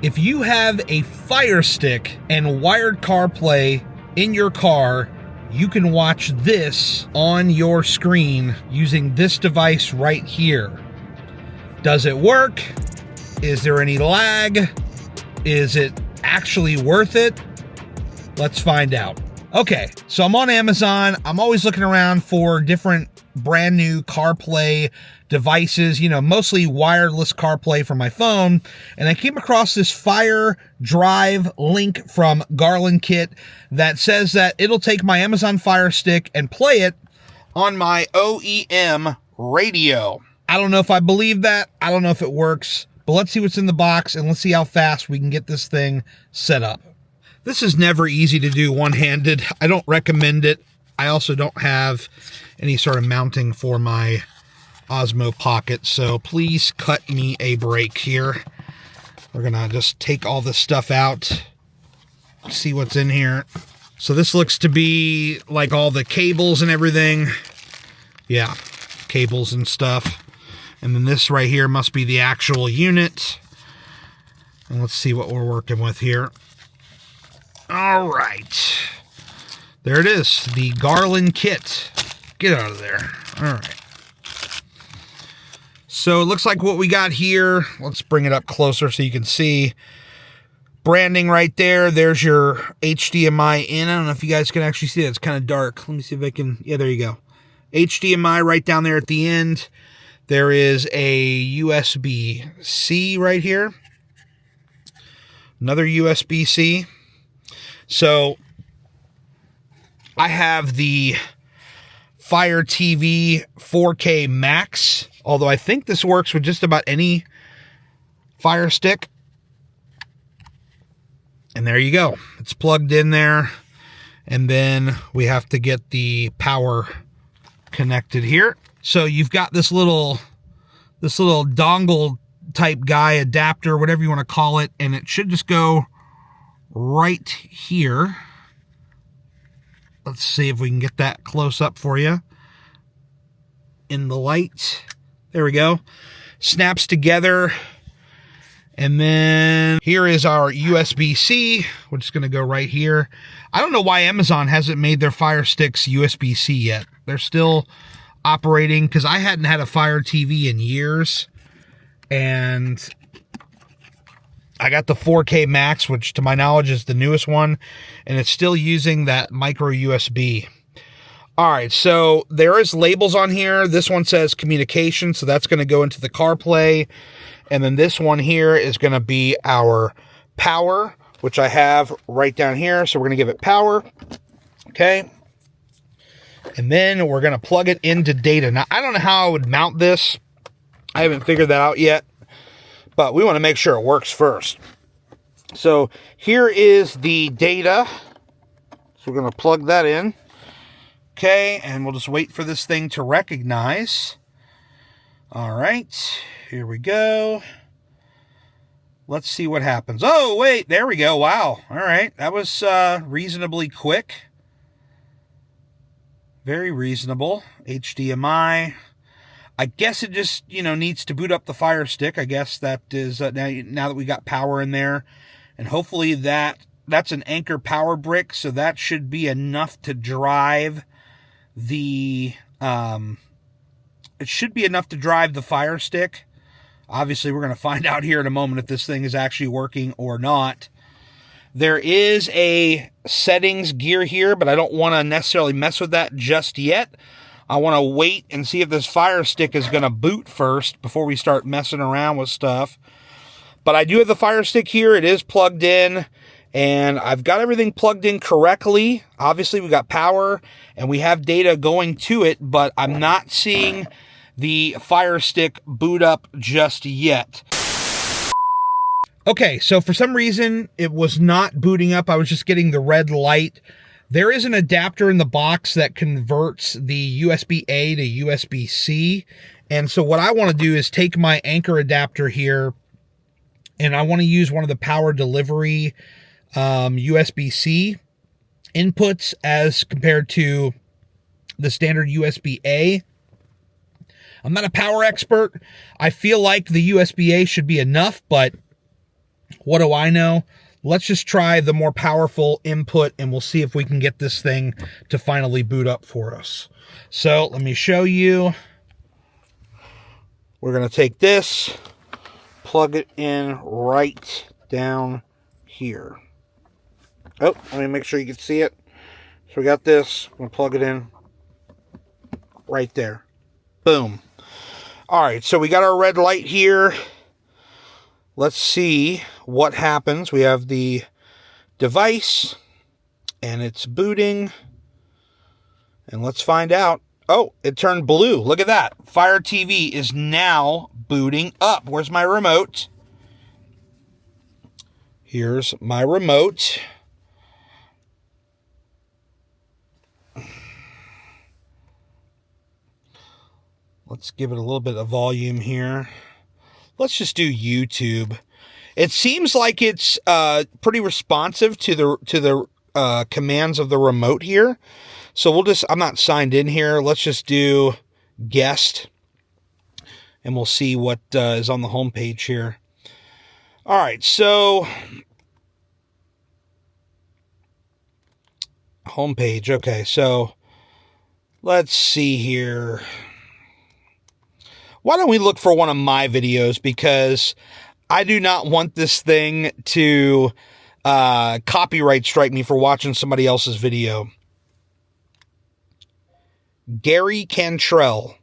If you have a Fire Stick and wired CarPlay in your car, you can watch this on your screen using this device right here. Does it work? Is there any lag? Is it actually worth it? Let's find out. Okay, so I'm on Amazon. I'm always looking around for different brand new CarPlay devices, you know, mostly wireless CarPlay for my phone. And I came across this FireDrive Link from CarlinKit that says that it'll take my Amazon Fire Stick and play it on my OEM radio. I don't know if I believe that. I don't know if it works, but let's see what's in the box and let's see how fast we can get this thing set up. This is never easy to do one-handed. I don't recommend it. I also don't have any sort of mounting for my Osmo Pocket, so please cut me a break here. We're gonna just take all this stuff out, see what's in here. So this looks to be like all the cables and everything. Yeah, cables and stuff. And then this right here must be the actual unit. And let's see what we're working with here. All right. There it is, the CarlinKit. Get out of there. All right. So it looks like what we got here, let's bring it up closer so you can see. Branding right there. There's your HDMI in. I don't know if you guys can actually see that. It's kind of dark. Let me see if I can. Yeah, there you go. HDMI right down there at the end. There is a USB-C right here. Another USB-C. So I have the Fire TV 4K Max, although I think this works with just about any Fire Stick. And there you go. It's plugged in there. And then we have to get the power connected here. So you've got this little dongle type guy, adapter, whatever you want to call it, and it should just go right here. Let's see if we can get that close up for you in the light. There we go. Snaps together. And then here is our USB-C, which is going to go right here. I don't know why Amazon hasn't made their Fire Sticks USB-C yet. They're still operating, because I hadn't had a Fire TV in years. And I got the 4K Max, which to my knowledge is the newest one, and it's still using that micro USB. All right, so there is labels on here. This one says communication, so that's going to go into the CarPlay. And then this one here is going to be our power, which I have right down here. So we're going to give it power. Okay. And then we're going to plug it into data. Now, I don't know how I would mount this. I haven't figured that out yet, but we want to make sure it works first. So here is the data. So we're going to plug that in. Okay, and we'll just wait for this thing to recognize. All right, here we go. Let's see what happens. Oh, wait, there we go. Wow. All right, that was reasonably quick. Very reasonable. HDMI. I guess it just, needs to boot up the Fire Stick. I guess that is, now that we got power in there. And hopefully that's an Anchor power brick, so that should be enough to drive the, it should be enough to drive the Fire Stick. Obviously, we're going to find out here in a moment if this thing is actually working or not. There is a settings gear here, but I don't want to necessarily mess with that just yet. I want to wait and see if this Fire Stick is going to boot first before we start messing around with stuff. But I do have the Fire Stick here. It is plugged in, and I've got everything plugged in correctly. Obviously, we got power, and we have data going to it, but I'm not seeing the Fire Stick boot up just yet. Okay, so for some reason, it was not booting up. I was just getting the red light. There is an adapter in the box that converts the USB-A to USB-C. And so what I want to do is take my Anchor adapter here, and I want to use one of the power delivery USB-C inputs as compared to the standard USB-A. I'm not a power expert. I feel like the USB-A should be enough, but What do I know? Let's just try the more powerful input and we'll see if we can get this thing to finally boot up for us. So let me show you. We're going to take this, plug it in right down here. Oh, let me make sure you can see it. So we got this. I'm going to plug it in right there. Boom. All right, so we got our red light here. Let's see what happens. We have the device, and it's booting. And let's find out. Oh, it turned blue. Look at that. Fire TV is now booting up. Where's my remote? Here's my remote. Let's give it a little bit of volume here. Let's just do YouTube. It seems like it's pretty responsive to the commands of the remote here. So we'll just, I'm not signed in here. Let's just do guest. And we'll see what is on the home page here. All right, so home page. Okay, so let's see here. Why don't we look for one of my videos, because I do not want this thing to copyright strike me for watching somebody else's video. Gary Cantrell.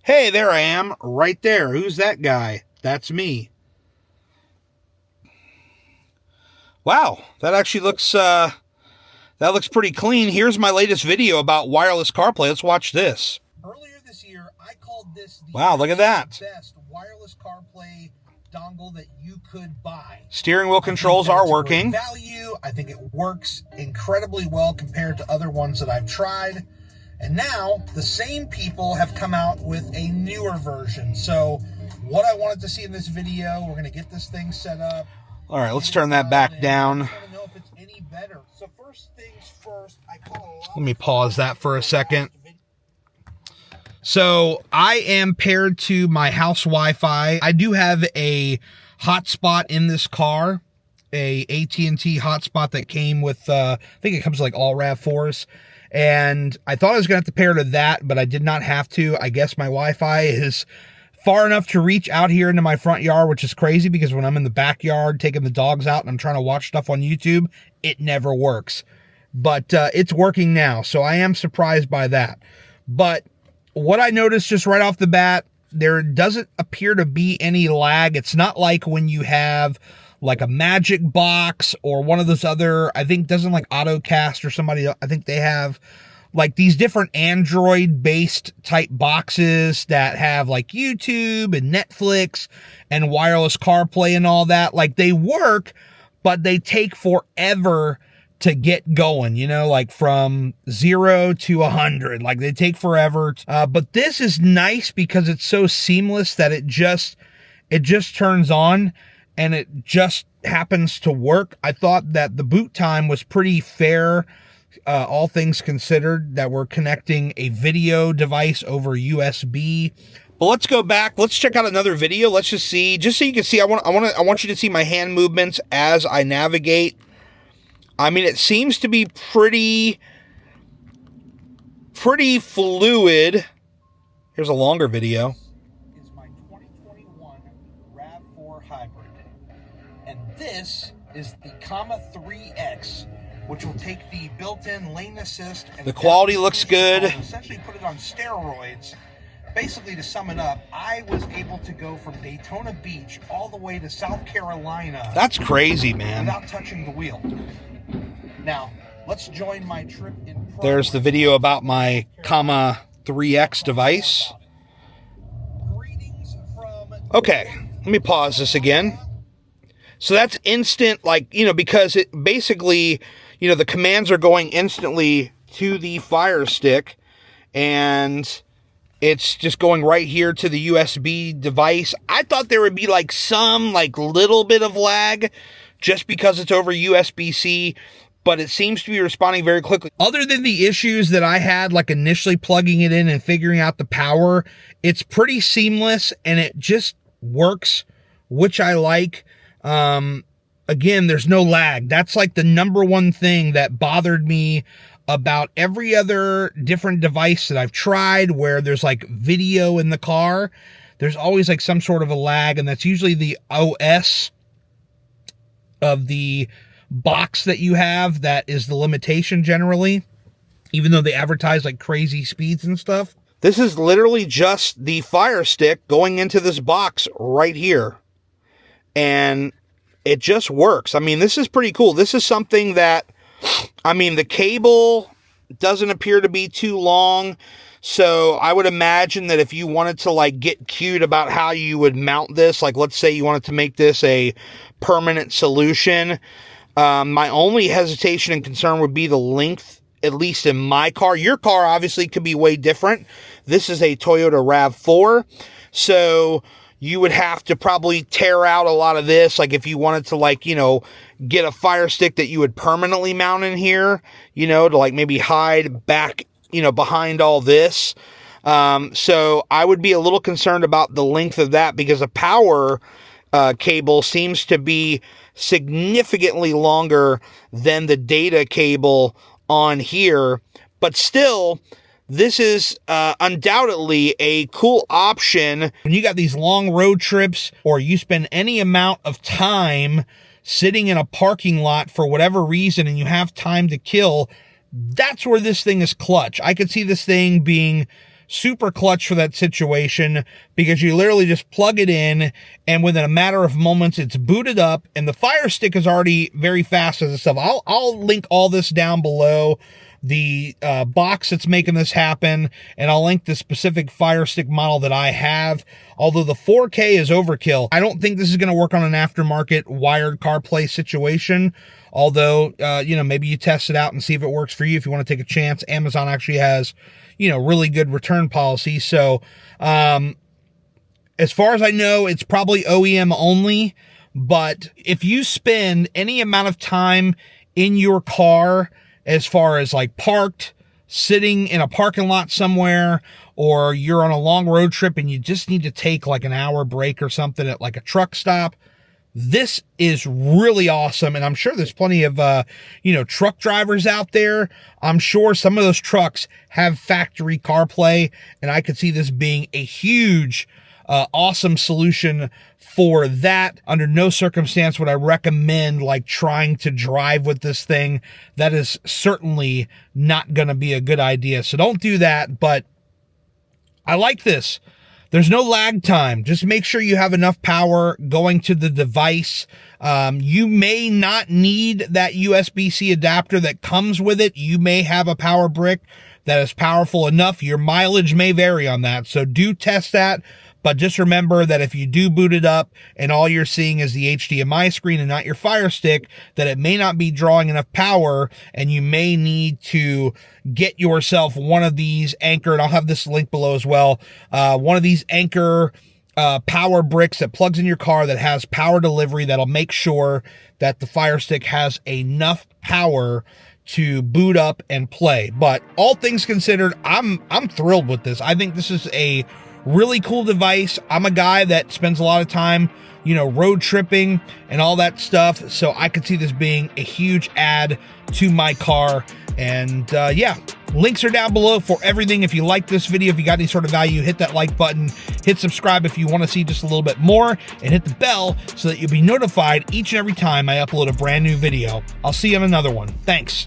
Hey, there I am, right there. Who's that guy? That's me. Wow, that actually looks that looks pretty clean. Here's my latest video about wireless CarPlay. Let's watch this. Earlier this year, I called this the look at that. Best wireless CarPlay dongle that you could buy. Steering wheel controls are working. Value. I think it works incredibly well compared to other ones that I've tried. And now the same people have come out with a newer version. So what I wanted to see in this video, we're going to get this thing set up. All right, let's turn that back down. I want to know if it's any better. So first things first, Let me pause that for a second. So I am paired to my house Wi-Fi. I do have a hotspot in this car, a AT&T hotspot that came with, I think it comes with like all RAV4s. And I thought I was going to have to pair to that, but I did not have to. I guess my Wi-Fi is far enough to reach out here into my front yard, which is crazy because when I'm in the backyard taking the dogs out and I'm trying to watch stuff on YouTube, it never works. But it's working now, so I am surprised by that. But what I noticed just right off the bat, there doesn't appear to be any lag. It's not like when you have like a Magic Box or one of those other, I think doesn't like AutoCast or somebody, I think they have like these different Android-based type boxes that have like YouTube and Netflix and wireless CarPlay and all that. Like they work, but they take forever to get going, you know, like from 0 to 100. Like they take forever. But this is nice because it's so seamless that it just turns on and it just happens to work. I thought that the boot time was pretty fair. All things considered, that we're connecting a video device over USB. But let's go back. Let's check out another video. Let's just see, just so you can see. I want you to see my hand movements as I navigate. I mean, it seems to be pretty fluid. Here's a longer video. This is my 2021 RAV4 Hybrid, and this is the Comma 3X. Which will take the built-in lane assist. And the quality looks good. Essentially put it on steroids. Basically, to sum it up, I was able to go from Daytona Beach all the way to South Carolina. That's crazy, man. Without touching the wheel. Now, let's join my trip in. There's the video about my Comma 3X device. Okay, let me pause this again. So that's instant, like, you know, because it basically, you know, the commands are going instantly to the Fire Stick, and it's just going right here to the USB device. I thought there would be like some like little bit of lag just because it's over USB-C, but it seems to be responding very quickly. Other than the issues that I had, like initially plugging it in and figuring out the power, it's pretty seamless, and it just works, which I like. Again, there's no lag. That's like the number one thing that bothered me about every other different device that I've tried where there's like video in the car. There's always like some sort of a lag, and that's usually the OS of the box that you have. That is the limitation generally, even though they advertise like crazy speeds and stuff. This is literally just the Fire Stick going into this box right here. And it just works. I mean, this is pretty cool. This is something that, I mean, the cable doesn't appear to be too long. So I would imagine that if you wanted to like get cute about how you would mount this, like let's say you wanted to make this a permanent solution, my only hesitation and concern would be the length, at least in my car. Your car obviously could be way different. This is a Toyota RAV4. So you would have to probably tear out a lot of this. Like if you wanted to like, you know, get a Fire Stick that you would permanently mount in here, you know, to like maybe hide back, you know, behind all this. So I would be a little concerned about the length of that, because the power cable seems to be significantly longer than the data cable on here. But still, this is undoubtedly a cool option. When you got these long road trips, or you spend any amount of time sitting in a parking lot for whatever reason and you have time to kill, that's where this thing is clutch. I could see this thing being super clutch for that situation, because you literally just plug it in and within a matter of moments it's booted up, and the Fire Stick is already very fast as itself. I'll link all this down below, the box that's making this happen, and I'll link the specific Fire Stick model that I have. Although the 4K is overkill, I don't think this is going to work on an aftermarket wired CarPlay situation. Although, you know, maybe you test it out and see if it works for you. If you want to take a chance, Amazon actually has, you know, really good return policy. So, as far as I know, it's probably OEM only. But if you spend any amount of time in your car, as far as like parked, sitting in a parking lot somewhere, or you're on a long road trip and you just need to take like an hour break or something at like a truck stop, this is really awesome. And I'm sure there's plenty of, you know, truck drivers out there. I'm sure some of those trucks have factory CarPlay, and I could see this being a huge, awesome solution for that. Under no circumstance would I recommend like trying to drive with this thing. That is certainly not going to be a good idea. So don't do that. But I like this. There's no lag time. Just make sure you have enough power going to the device. You may not need that USB-C adapter that comes with it. You may have a power brick that is powerful enough. Your mileage may vary on that. So do test that. But just remember that if you do boot it up and all you're seeing is the HDMI screen and not your Fire Stick, that it may not be drawing enough power, and you may need to get yourself one of these Anchor, and I'll have this link below as well, one of these Anchor power bricks that plugs in your car that has power delivery that'll make sure that the Fire Stick has enough power to boot up and play. But all things considered, I'm thrilled with this. I think this is a really cool device. I'm a guy that spends a lot of time, you know, road tripping and all that stuff. So I could see this being a huge add to my car. And yeah, links are down below for everything. If you like this video, if you got any sort of value, hit that like button, hit subscribe if you want to see just a little bit more, and hit the bell so that you'll be notified each and every time I upload a brand new video. I'll see you on another one. Thanks.